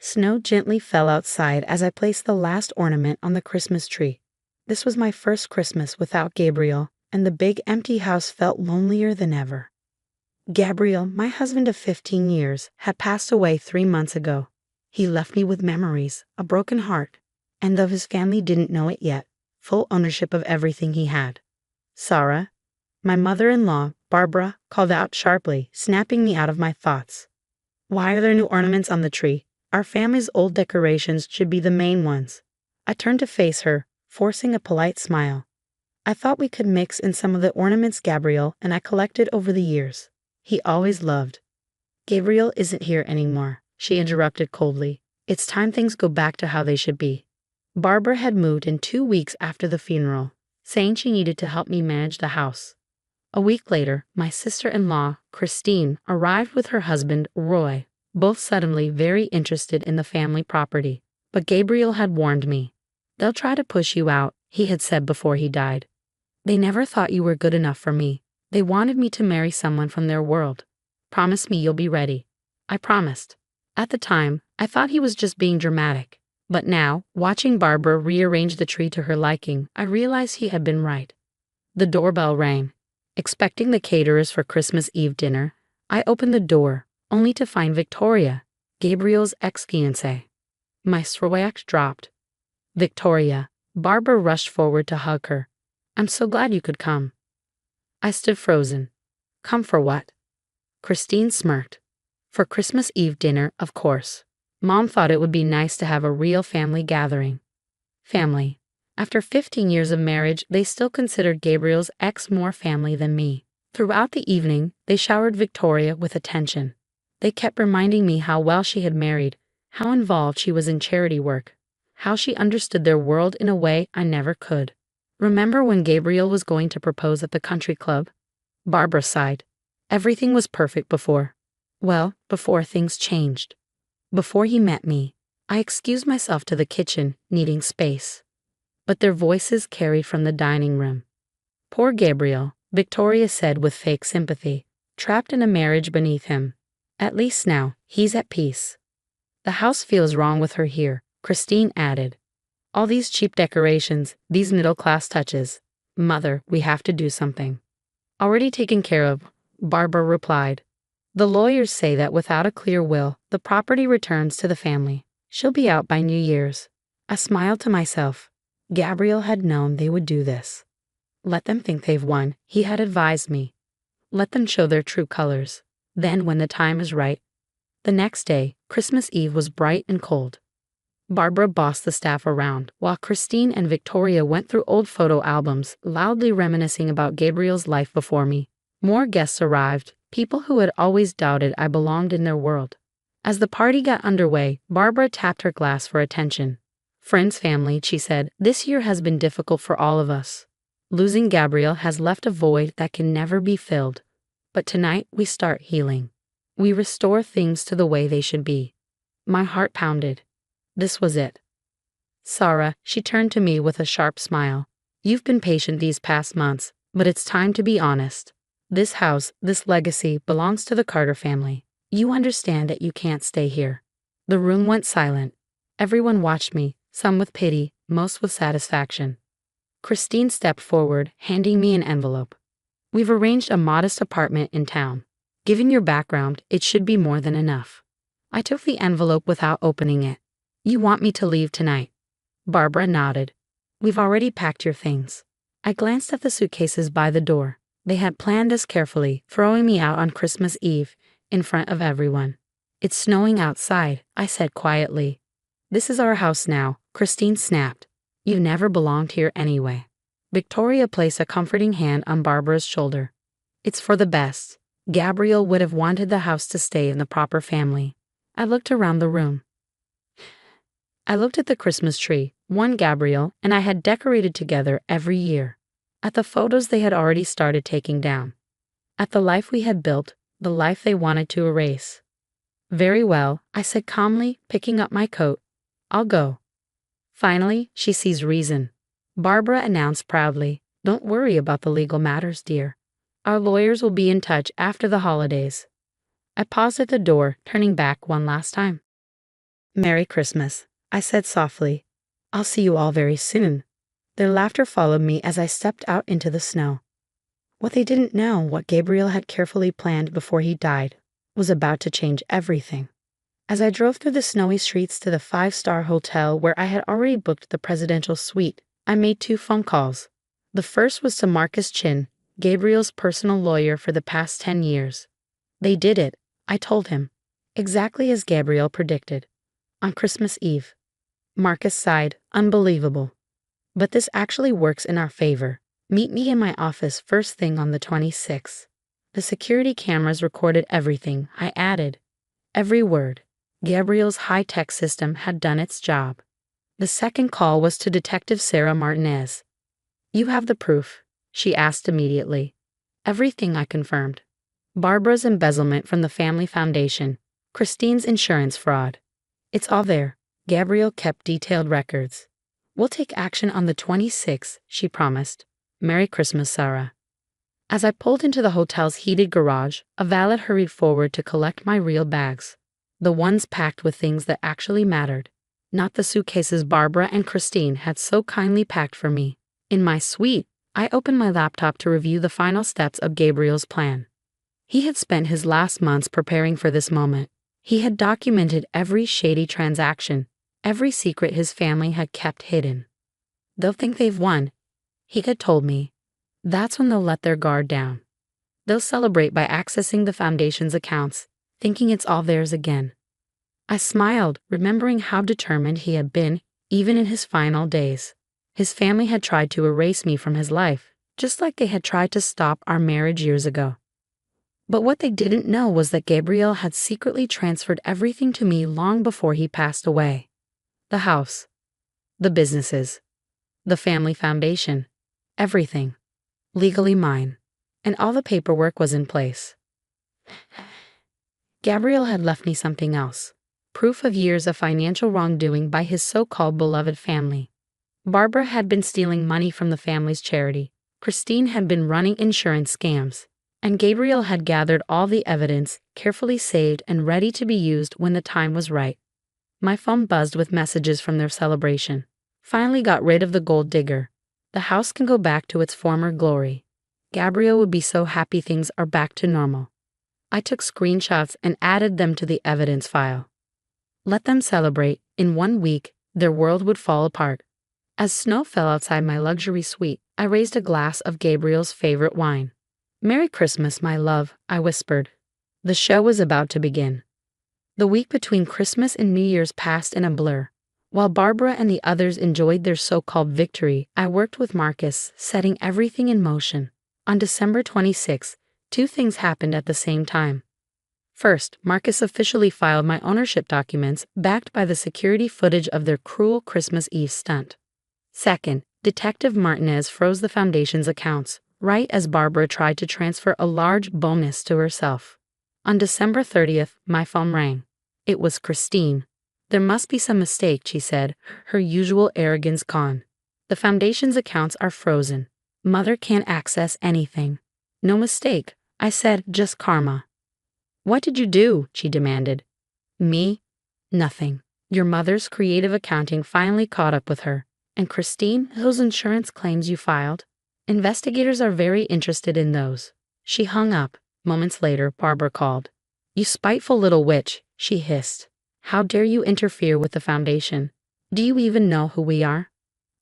Snow gently fell outside as I placed the last ornament on the Christmas tree. This was my first Christmas without Gabriel, and the big empty house felt lonelier than ever. Gabriel, my husband of 15 years, had passed away 3 months ago. He left me with memories, a broken heart, and though his family didn't know it yet, full ownership of everything he had. Sarah, my mother-in-law, Barbara, called out sharply, snapping me out of my thoughts. Why are there new ornaments on the tree? Our family's old decorations should be the main ones. I turned to face her, forcing a polite smile. I thought we could mix in some of the ornaments Gabriel and I collected over the years. He always loved. Gabriel isn't here anymore, she interrupted coldly. It's time things go back to how they should be. Barbara had moved in 2 weeks after the funeral, saying she needed to help me manage the house. A week later, my sister-in-law, Christine, arrived with her husband, Roy, both suddenly very interested in the family property. But Gabriel had warned me. They'll try to push you out, he had said before he died. They never thought you were good enough for me. They wanted me to marry someone from their world. Promise me you'll be ready. I promised. At the time, I thought he was just being dramatic. But now, watching Barbara rearrange the tree to her liking, I realized he had been right. The doorbell rang. Expecting the caterers for Christmas Eve dinner, I opened the door, only to find Victoria, Gabriel's ex-fiancée. My throat dropped. Victoria. Barbara rushed forward to hug her. I'm so glad you could come. I stood frozen. Come for what? Christine smirked. For Christmas Eve dinner, of course. Mom thought it would be nice to have a real family gathering. Family. After 15 years of marriage, they still considered Gabriel's ex more family than me. Throughout the evening, they showered Victoria with attention. They kept reminding me how well she had married, how involved she was in charity work, how she understood their world in a way I never could. Remember when Gabriel was going to propose at the country club? Barbara sighed. Everything was perfect before. Well, before things changed. Before he met me, I excused myself to the kitchen, needing space. But their voices carried from the dining room. Poor Gabriel, Victoria said with fake sympathy, trapped in a marriage beneath him. At least now, he's at peace. The house feels wrong with her here, Christine added. All these cheap decorations, these middle-class touches. Mother, we have to do something. Already taken care of, Barbara replied. The lawyers say that without a clear will, the property returns to the family. She'll be out by New Year's. I smiled to myself. Gabriel had known they would do this. Let them think they've won, he had advised me. Let them show their true colors. Then, when the time is right. The next day, Christmas Eve was bright and cold. Barbara bossed the staff around, while Christine and Victoria went through old photo albums, loudly reminiscing about Gabriel's life before me. More guests arrived, people who had always doubted I belonged in their world. As the party got underway, Barbara tapped her glass for attention. Friends, family, she said, this year has been difficult for all of us. Losing Gabriel has left a void that can never be filled. But tonight we start healing. We restore things to the way they should be. My heart pounded. This was it. Sarah, she turned to me with a sharp smile. You've been patient these past months, but it's time to be honest. This house, this legacy, belongs to the Carter family. You understand that you can't stay here. The room went silent. Everyone watched me, some with pity, most with satisfaction. Christine stepped forward, handing me an envelope. We've arranged a modest apartment in town. Given your background, it should be more than enough. I took the envelope without opening it. You want me to leave tonight? Barbara nodded. We've already packed your things. I glanced at the suitcases by the door. They had planned us carefully, throwing me out on Christmas Eve, in front of everyone. It's snowing outside, I said quietly. This is our house now, Christine snapped. You've never belonged here anyway. Victoria placed a comforting hand on Barbara's shoulder. It's for the best. Gabriel would have wanted the house to stay in the proper family. I looked around the room. I looked at the Christmas tree, one Gabriel and I had decorated together every year. At the photos they had already started taking down. At the life we had built, the life they wanted to erase. Very well, I said calmly, picking up my coat. I'll go. Finally, she sees reason. Barbara announced proudly, Don't worry about the legal matters, dear. Our lawyers will be in touch after the holidays. I paused at the door, turning back one last time. Merry Christmas, I said softly. I'll see you all very soon. Their laughter followed me as I stepped out into the snow. What they didn't know, what Gabriel had carefully planned before he died, was about to change everything. As I drove through the snowy streets to the five-star hotel where I had already booked the presidential suite, I made 2 phone calls. The first was to Marcus Chin, Gabriel's personal lawyer for the past 10 years. They did it, I told him, exactly as Gabriel predicted. On Christmas Eve. Marcus sighed, unbelievable. But this actually works in our favor. Meet me in my office first thing on the 26th. The security cameras recorded everything, I added. Every word. Gabriel's high-tech system had done its job. The second call was to Detective Sarah Martinez. You have the proof, she asked immediately. Everything, I confirmed. Barbara's embezzlement from the family foundation, Christine's insurance fraud. It's all there. Gabriel kept detailed records. We'll take action on the 26th, she promised. Merry Christmas, Sarah. As I pulled into the hotel's heated garage, a valet hurried forward to collect my real bags. The ones packed with things that actually mattered. Not the suitcases Barbara and Christine had so kindly packed for me. In my suite, I opened my laptop to review the final steps of Gabriel's plan. He had spent his last months preparing for this moment. He had documented every shady transaction, every secret his family had kept hidden. They'll think they've won, he had told me. That's when they'll let their guard down. They'll celebrate by accessing the foundation's accounts, thinking it's all theirs again. I smiled, remembering how determined he had been, even in his final days. His family had tried to erase me from his life, just like they had tried to stop our marriage years ago. But what they didn't know was that Gabriel had secretly transferred everything to me long before he passed away. The house, the businesses, the family foundation, everything. Legally mine, and all the paperwork was in place. Gabriel had left me something else, proof of years of financial wrongdoing by his so-called beloved family. Barbara had been stealing money from the family's charity, Christine had been running insurance scams, and Gabriel had gathered all the evidence, carefully saved and ready to be used when the time was right. My phone buzzed with messages from their celebration. Finally got rid of the gold digger. The house can go back to its former glory. Gabriel would be so happy things are back to normal. I took screenshots and added them to the evidence file. Let them celebrate. In 1 week, their world would fall apart. As snow fell outside my luxury suite, I raised a glass of Gabriel's favorite wine. Merry Christmas, my love, I whispered. The show was about to begin. The week between Christmas and New Year's passed in a blur. While Barbara and the others enjoyed their so-called victory, I worked with Marcus, setting everything in motion. On December 26, 2 things happened at the same time. First, Marcus officially filed my ownership documents, backed by the security footage of their cruel Christmas Eve stunt. Second, Detective Martinez froze the foundation's accounts, right as Barbara tried to transfer a large bonus to herself. On December 30th, my phone rang. It was Christine. There must be some mistake, she said, her usual arrogance gone. The foundation's accounts are frozen. Mother can't access anything. No mistake, I said, just karma. What did you do? She demanded. Me? Nothing. Your mother's creative accounting finally caught up with her. And Christine, those insurance claims you filed? Investigators are very interested in those. She hung up. Moments later, Barbara called. You spiteful little witch, she hissed. How dare you interfere with the foundation? Do you even know who we are?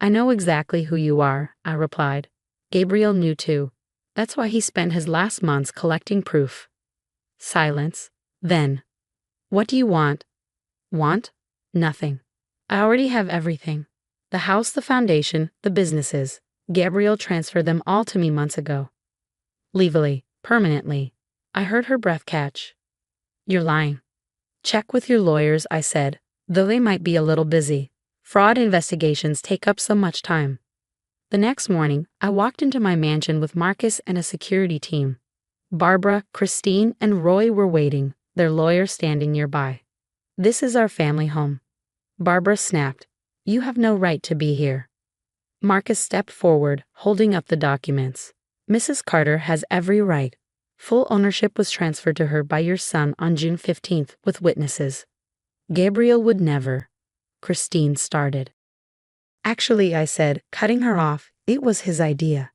I know exactly who you are, I replied. Gabriel knew too. That's why he spent his last months collecting proof. Silence. Then. What do you want? Want? Nothing. I already have everything. The house, the foundation, the businesses. Gabriel transferred them all to me months ago. Legally, permanently. I heard her breath catch. You're lying. Check with your lawyers, I said, though they might be a little busy. Fraud investigations take up so much time. The next morning, I walked into my mansion with Marcus and a security team. Barbara, Christine, and Roy were waiting, their lawyer standing nearby. This is our family home. Barbara snapped. You have no right to be here. Marcus stepped forward, holding up the documents. Mrs. Carter has every right. Full ownership was transferred to her by your son on June 15th with witnesses. Gabriel would never. Christine started. Actually, I said, cutting her off, it was his idea.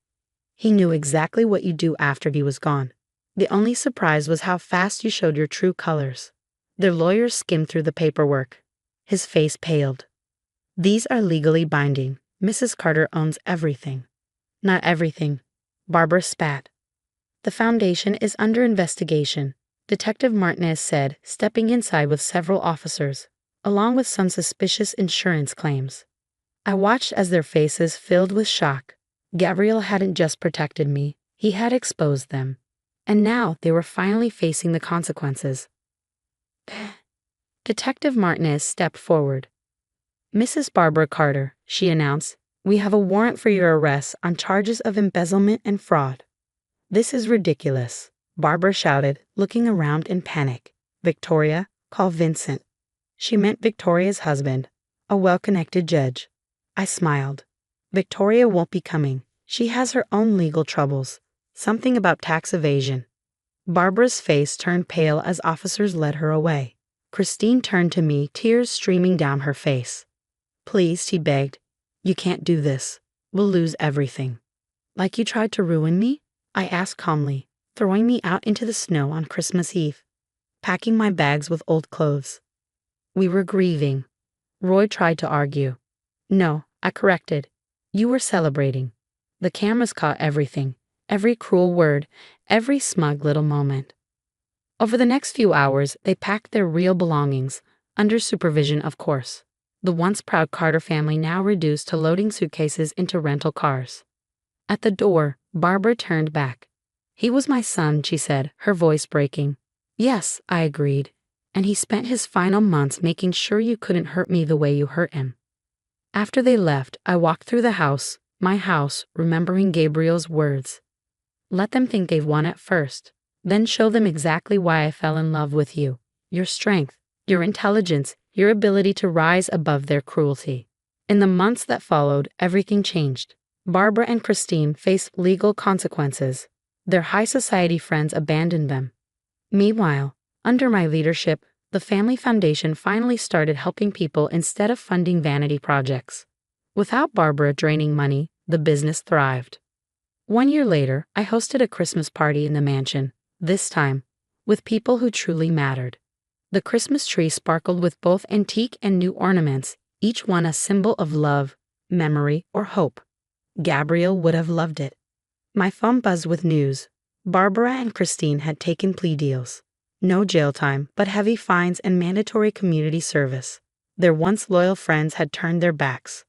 He knew exactly what you'd do after he was gone. The only surprise was how fast you showed your true colors. Their lawyer skimmed through the paperwork. His face paled. These are legally binding. Mrs. Carter owns everything. Not everything. Barbara spat. The foundation is under investigation, Detective Martinez said, stepping inside with several officers, along with some suspicious insurance claims. I watched as their faces filled with shock. Gabriel hadn't just protected me, he had exposed them. And now they were finally facing the consequences. Detective Martinez stepped forward. Mrs. Barbara Carter, she announced, we have a warrant for your arrest on charges of embezzlement and fraud. This is ridiculous, Barbara shouted, looking around in panic. Victoria, call Vincent. She meant Victoria's husband, a well-connected judge. I smiled. Victoria won't be coming. She has her own legal troubles. Something about tax evasion. Barbara's face turned pale as officers led her away. Christine turned to me, tears streaming down her face. Please, she begged. You can't do this. We'll lose everything. Like you tried to ruin me? I asked calmly, throwing me out into the snow on Christmas Eve, packing my bags with old clothes. We were grieving. Roy tried to argue. No, I corrected. You were celebrating. The cameras caught everything, every cruel word, every smug little moment. Over the next few hours, they packed their real belongings, under supervision, of course. The once proud Carter family now reduced to loading suitcases into rental cars. At the door, Barbara turned back. He was my son, she said, her voice breaking. Yes, I agreed. And he spent his final months making sure you couldn't hurt me the way you hurt him. After they left, I walked through the house, my house, remembering Gabriel's words. Let them think they've won at first, then show them exactly why I fell in love with you, your strength, your intelligence, your ability to rise above their cruelty. In the months that followed, everything changed. Barbara and Christine faced legal consequences. Their high society friends abandoned them. Meanwhile, under my leadership, the family foundation finally started helping people instead of funding vanity projects. Without Barbara draining money, the business thrived. 1 year later, I hosted a Christmas party in the mansion, this time, with people who truly mattered. The Christmas tree sparkled with both antique and new ornaments, each one a symbol of love, memory, or hope. Gabriel would have loved it. My phone buzzed with news. Barbara and Christine had taken plea deals. No jail time, but heavy fines and mandatory community service. Their once loyal friends had turned their backs.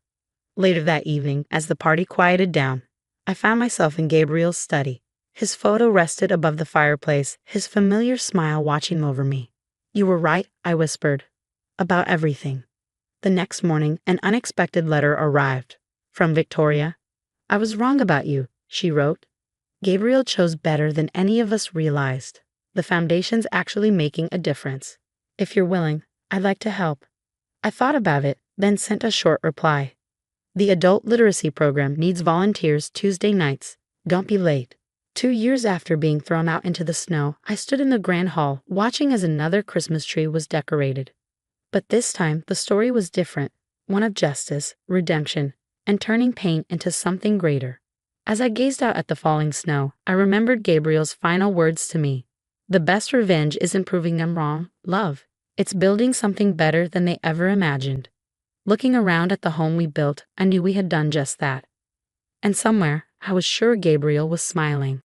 Later that evening, as the party quieted down, I found myself in Gabriel's study. His photo rested above the fireplace, his familiar smile watching over me. You were right, I whispered. About everything. The next morning, an unexpected letter arrived. From Victoria. I was wrong about you, she wrote. Gabriel chose better than any of us realized. The foundation's actually making a difference. If you're willing, I'd like to help. I thought about it, then sent a short reply. The adult literacy program needs volunteers Tuesday nights. Don't be late. 2 years after being thrown out into the snow, I stood in the grand hall, watching as another Christmas tree was decorated. But this time, the story was different, one of justice, redemption, and turning pain into something greater. As I gazed out at the falling snow, I remembered Gabriel's final words to me. The best revenge isn't proving them wrong, love. It's building something better than they ever imagined. Looking around at the home we built, I knew we had done just that. And somewhere, I was sure Gabriel was smiling.